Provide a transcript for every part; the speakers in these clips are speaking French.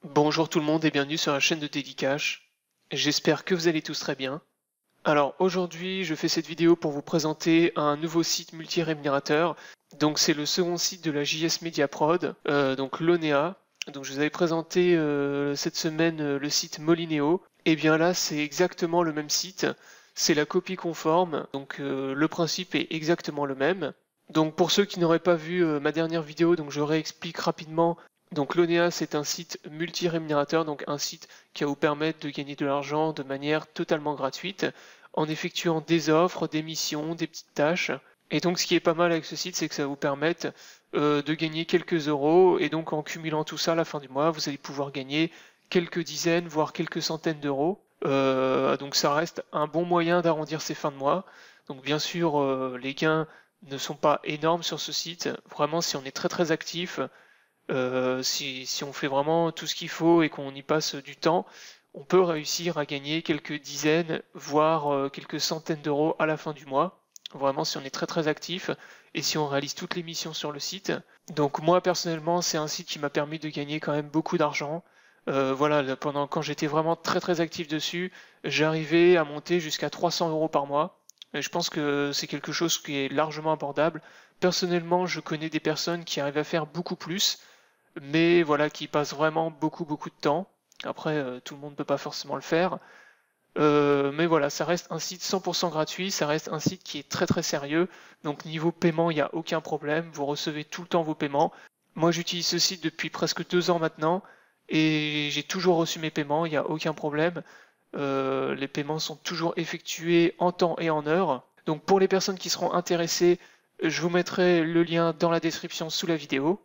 Bonjour tout le monde et bienvenue sur la chaîne de Daily Cash. J'espère que vous allez tous très bien. Alors aujourd'hui je fais cette vidéo pour vous présenter un nouveau site multi-rémunérateur. Donc c'est le second site de la JS Media Prod, donc l'Onea. Donc je vous avais présenté cette semaine le site Molineo. Et bien là c'est exactement le même site, c'est la copie conforme, donc le principe est exactement le même. Donc pour ceux qui n'auraient pas vu ma dernière vidéo, donc je réexplique rapidement. Donc l'Onea c'est un site multi-rémunérateur, donc un site qui va vous permettre de gagner de l'argent de manière totalement gratuite en effectuant des offres, des missions, des petites tâches. Et donc ce qui est pas mal avec ce site, c'est que ça va vous permettre de gagner quelques euros, et donc en cumulant tout ça à la fin du mois, vous allez pouvoir gagner quelques dizaines, voire quelques centaines d'euros. Donc ça reste un bon moyen d'arrondir ses fins de mois. Donc bien sûr, les gains ne sont pas énormes sur ce site. Vraiment, si on est très actif, si on fait vraiment tout ce qu'il faut et qu'on y passe du temps, on peut réussir à gagner quelques dizaines, voire quelques centaines d'euros à la fin du mois. Vraiment, si on est très actif et si on réalise toutes les missions sur le site. Donc moi personnellement, c'est un site qui m'a permis de gagner quand même beaucoup d'argent. Voilà, quand j'étais vraiment très actif dessus, j'arrivais à monter jusqu'à 300 euros par mois. Et je pense que c'est quelque chose qui est largement abordable. Personnellement, je connais des personnes qui arrivent à faire beaucoup plus, mais voilà, qui passent vraiment beaucoup de temps. Après, tout le monde ne peut pas forcément le faire. Mais voilà, ça reste un site 100% gratuit, ça reste un site qui est très sérieux. Donc niveau paiement, il n'y a aucun problème, vous recevez tout le temps vos paiements. Moi j'utilise ce site depuis presque 2 ans maintenant, et j'ai toujours reçu mes paiements, il n'y a aucun problème. Les paiements sont toujours effectués en temps et en heure. Donc pour les personnes qui seront intéressées, je vous mettrai le lien dans la description sous la vidéo.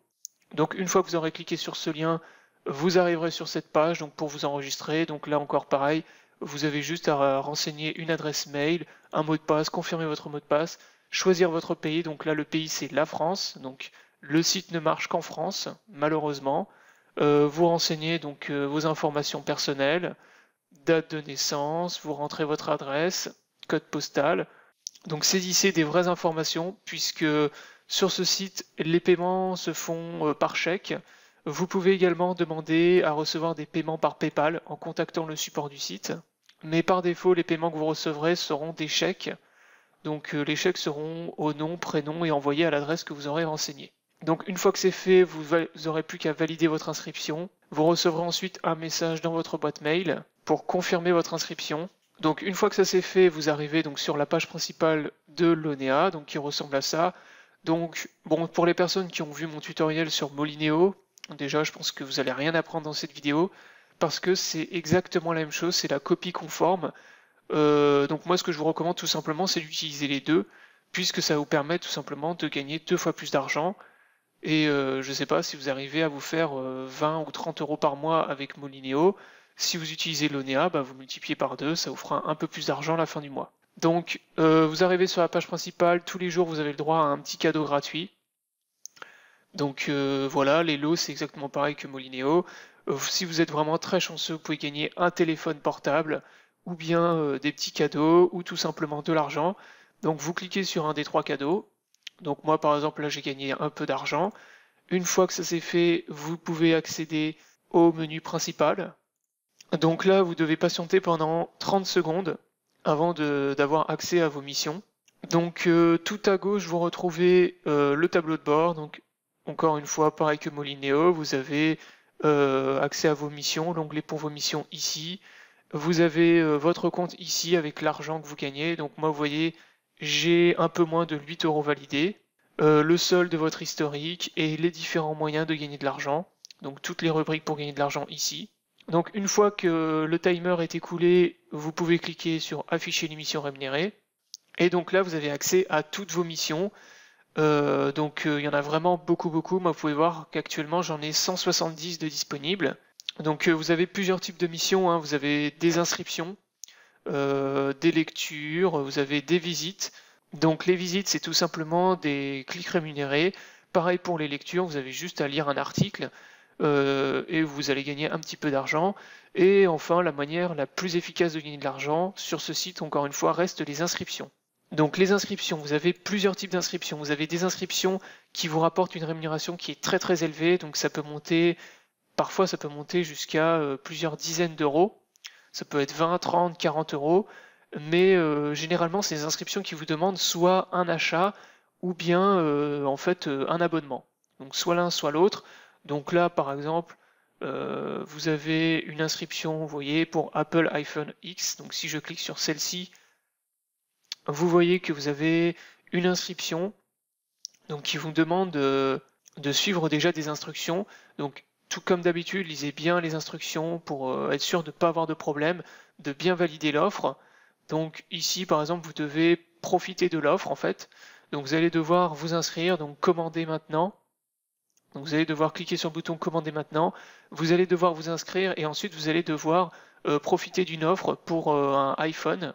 Donc une fois que vous aurez cliqué sur ce lien, vous arriverez sur cette page donc pour vous enregistrer. Donc là encore pareil, vous avez juste à renseigner une adresse mail, un mot de passe, confirmer votre mot de passe, choisir votre pays. Donc là le pays c'est la France, donc le site ne marche qu'en France malheureusement. Vous renseignez donc vos informations personnelles, date de naissance, vous rentrez votre adresse, code postal. Donc saisissez des vraies informations puisque sur ce site, les paiements se font par chèque. Vous pouvez également demander à recevoir des paiements par PayPal en contactant le support du site. Mais par défaut, les paiements que vous recevrez seront des chèques. Donc les chèques seront au nom, prénom et envoyés à l'adresse que vous aurez renseignée. Donc une fois que c'est fait, vous n'aurez plus qu'à valider votre inscription. Vous recevrez ensuite un message dans votre boîte mail pour confirmer votre inscription. Donc une fois que ça c'est fait, vous arrivez donc sur la page principale de l'Onea, donc qui ressemble à ça. Donc bon, pour les personnes qui ont vu mon tutoriel sur Molineo, déjà je pense que vous n'allez rien apprendre dans cette vidéo, parce que c'est exactement la même chose, c'est la copie conforme. Donc moi ce que je vous recommande tout simplement c'est d'utiliser les deux, puisque ça vous permet tout simplement de gagner 2 fois plus d'argent. Et je ne sais pas si vous arrivez à vous faire 20 ou 30 euros par mois avec Molineo. Si vous utilisez l'Onea, bah, vous multipliez par 2, ça vous fera un peu plus d'argent à la fin du mois. Donc vous arrivez sur la page principale, tous les jours vous avez le droit à un petit cadeau gratuit. Donc voilà, les lots c'est exactement pareil que Molineo. Si vous êtes vraiment très chanceux, vous pouvez gagner un téléphone portable, ou bien des petits cadeaux, ou tout simplement de l'argent. Donc vous cliquez sur un des 3 cadeaux. Donc moi par exemple là j'ai gagné un peu d'argent. Une fois que ça c'est fait, vous pouvez accéder au menu principal. Donc là vous devez patienter pendant 30 secondes avant d'avoir accès à vos missions. Donc tout à gauche vous retrouvez le tableau de bord. Donc encore une fois pareil que Molineo, vous avez accès à vos missions, l'onglet pour vos missions ici. Vous avez votre compte ici avec l'argent que vous gagnez. Donc moi vous voyez j'ai un peu moins de 8 euros validés. Le solde de votre historique et les différents moyens de gagner de l'argent. Donc toutes les rubriques pour gagner de l'argent ici. Donc une fois que le timer est écoulé, vous pouvez cliquer sur afficher les missions rémunérées. Et donc là vous avez accès à toutes vos missions. Donc il y en a vraiment beaucoup. Moi vous pouvez voir qu'actuellement j'en ai 170 de disponibles. Donc vous avez plusieurs types de missions, hein. Vous avez des inscriptions, des lectures, vous avez des visites. Donc les visites c'est tout simplement des clics rémunérés. Pareil pour les lectures, vous avez juste à lire un article et vous allez gagner un petit peu d'argent. Et enfin la manière la plus efficace de gagner de l'argent sur ce site encore une fois reste les inscriptions. Donc les inscriptions, vous avez plusieurs types d'inscriptions. Vous avez des inscriptions qui vous rapportent une rémunération qui est très élevée, donc ça peut monter parfois ça peut monter jusqu'à plusieurs dizaines d'euros. Ça peut être 20, 30, 40 euros. Mais généralement, c'est des inscriptions qui vous demandent soit un achat ou bien en fait un abonnement. Donc soit l'un, soit l'autre. Donc là, par exemple, vous avez une inscription, vous voyez, pour Apple iPhone X. Donc si je clique sur celle-ci, vous voyez que vous avez une inscription donc qui vous demande de suivre déjà des instructions. Donc tout comme d'habitude, lisez bien les instructions pour être sûr de ne pas avoir de problème, de bien valider l'offre. Donc ici, par exemple, vous devez profiter de l'offre en fait. Donc vous allez devoir vous inscrire, donc commander maintenant. Donc vous allez devoir cliquer sur le bouton commander maintenant. Vous allez devoir vous inscrire et ensuite vous allez devoir profiter d'une offre pour un iPhone.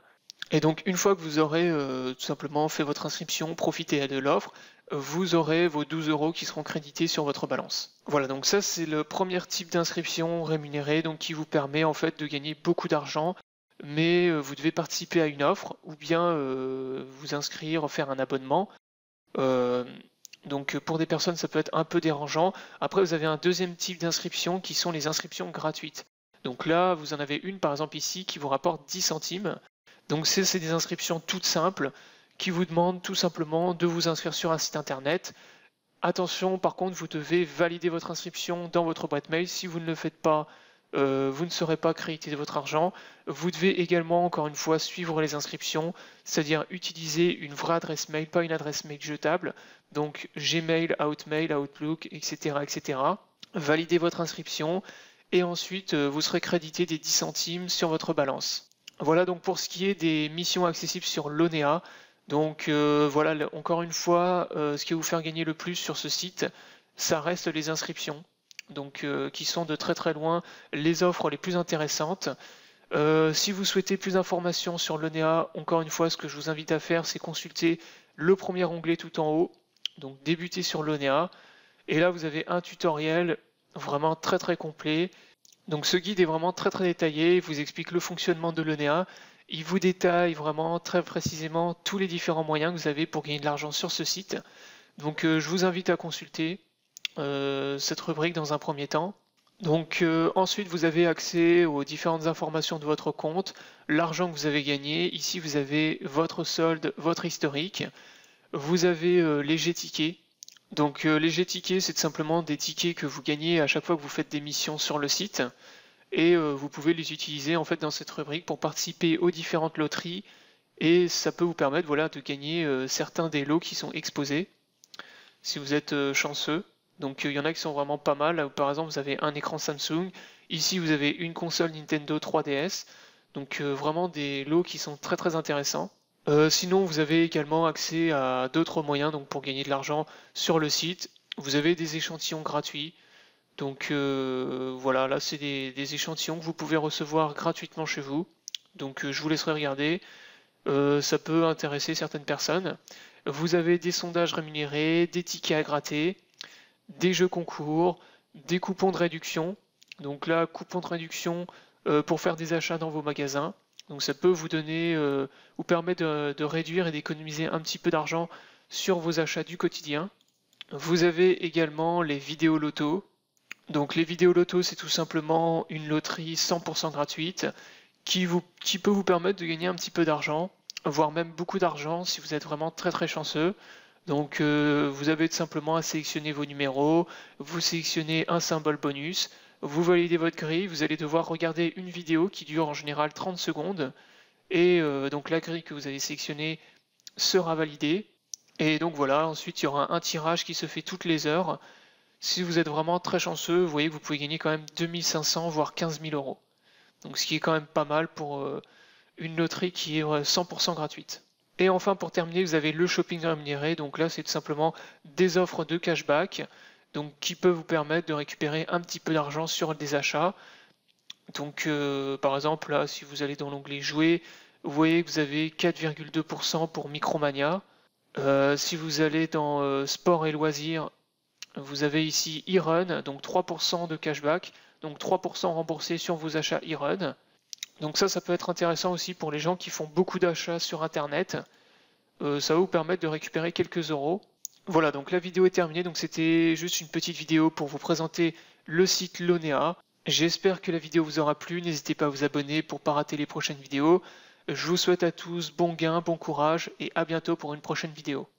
Et donc une fois que vous aurez tout simplement fait votre inscription, profité de l'offre, vous aurez vos 12 euros qui seront crédités sur votre balance. Voilà, donc ça c'est le premier type d'inscription rémunérée, donc qui vous permet en fait de gagner beaucoup d'argent, mais vous devez participer à une offre ou bien vous inscrire, faire un abonnement. Donc pour des personnes ça peut être un peu dérangeant. Après vous avez un deuxième type d'inscription qui sont les inscriptions gratuites. Donc là vous en avez une par exemple ici qui vous rapporte 10 centimes. Donc c'est des inscriptions toutes simples qui vous demandent tout simplement de vous inscrire sur un site internet. Attention, par contre, vous devez valider votre inscription dans votre boîte mail. Si vous ne le faites pas, vous ne serez pas crédité de votre argent. Vous devez également, encore une fois, suivre les inscriptions, c'est-à-dire utiliser une vraie adresse mail, pas une adresse mail jetable. Donc Gmail, Outmail, Outlook, etc., etc. Validez votre inscription et ensuite vous serez crédité des 10 centimes sur votre balance. Voilà donc pour ce qui est des missions accessibles sur Lonea. Donc voilà, encore une fois, ce qui va vous faire gagner le plus sur ce site, ça reste les inscriptions, donc qui sont de très très loin les offres les plus intéressantes. Si vous souhaitez plus d'informations sur Lonea, encore une fois, ce que je vous invite à faire, c'est consulter le premier onglet tout en haut, donc débuter sur Lonea. Et là, vous avez un tutoriel vraiment très très complet. Donc ce guide est vraiment très très détaillé, il vous explique le fonctionnement de Lonea, il vous détaille vraiment très précisément tous les différents moyens que vous avez pour gagner de l'argent sur ce site. Donc je vous invite à consulter cette rubrique dans un premier temps. Donc ensuite vous avez accès aux différentes informations de votre compte, l'argent que vous avez gagné, ici vous avez votre solde, votre historique, vous avez les G-tickets. Donc les G-tickets, c'est simplement des tickets que vous gagnez à chaque fois que vous faites des missions sur le site et vous pouvez les utiliser en fait dans cette rubrique pour participer aux différentes loteries et ça peut vous permettre voilà, de gagner certains des lots qui sont exposés si vous êtes chanceux. Donc il y en a qui sont vraiment pas mal. Là, par exemple, vous avez un écran Samsung. Ici, vous avez une console Nintendo 3DS. Donc vraiment des lots qui sont très très intéressants. Sinon, vous avez également accès à d'autres moyens donc pour gagner de l'argent sur le site. Vous avez des échantillons gratuits. Donc voilà, là c'est des échantillons que vous pouvez recevoir gratuitement chez vous. Donc je vous laisserai regarder. Ça peut intéresser certaines personnes. Vous avez des sondages rémunérés, des tickets à gratter, des jeux concours, des coupons de réduction. Donc là, coupons de réduction pour faire des achats dans vos magasins. Donc ça peut vous donner, vous permettre de réduire et d'économiser un petit peu d'argent sur vos achats du quotidien. Vous avez également les vidéos loto. Donc les vidéos loto, c'est tout simplement une loterie 100% gratuite qui peut vous permettre de gagner un petit peu d'argent, voire même beaucoup d'argent si vous êtes vraiment très très chanceux. Donc vous avez tout simplement à sélectionner vos numéros, vous sélectionnez un symbole bonus, vous validez votre grille, vous allez devoir regarder une vidéo qui dure en général 30 secondes et donc la grille que vous avez sélectionnée sera validée. Et donc voilà, ensuite il y aura un tirage qui se fait toutes les heures. Si vous êtes vraiment très chanceux, vous voyez que vous pouvez gagner quand même 2500 voire 15 000 euros. Donc ce qui est quand même pas mal pour une loterie qui est 100% gratuite. Et enfin pour terminer, vous avez le shopping rémunéré. Donc là c'est tout simplement des offres de cashback donc, qui peuvent vous permettre de récupérer un petit peu d'argent sur des achats. Donc par exemple là si vous allez dans l'onglet jouer, vous voyez que vous avez 4,2% pour Micromania. Si vous allez dans sport et loisirs, vous avez ici e-run, donc 3% de cashback, donc 3% remboursé sur vos achats e-run. Donc ça peut être intéressant aussi pour les gens qui font beaucoup d'achats sur internet. Ça va vous permettre de récupérer quelques euros. Voilà, donc la vidéo est terminée, donc c'était juste une petite vidéo pour vous présenter le site Lonea. J'espère que la vidéo vous aura plu, n'hésitez pas à vous abonner pour ne pas rater les prochaines vidéos. Je vous souhaite à tous bon gain, bon courage et à bientôt pour une prochaine vidéo.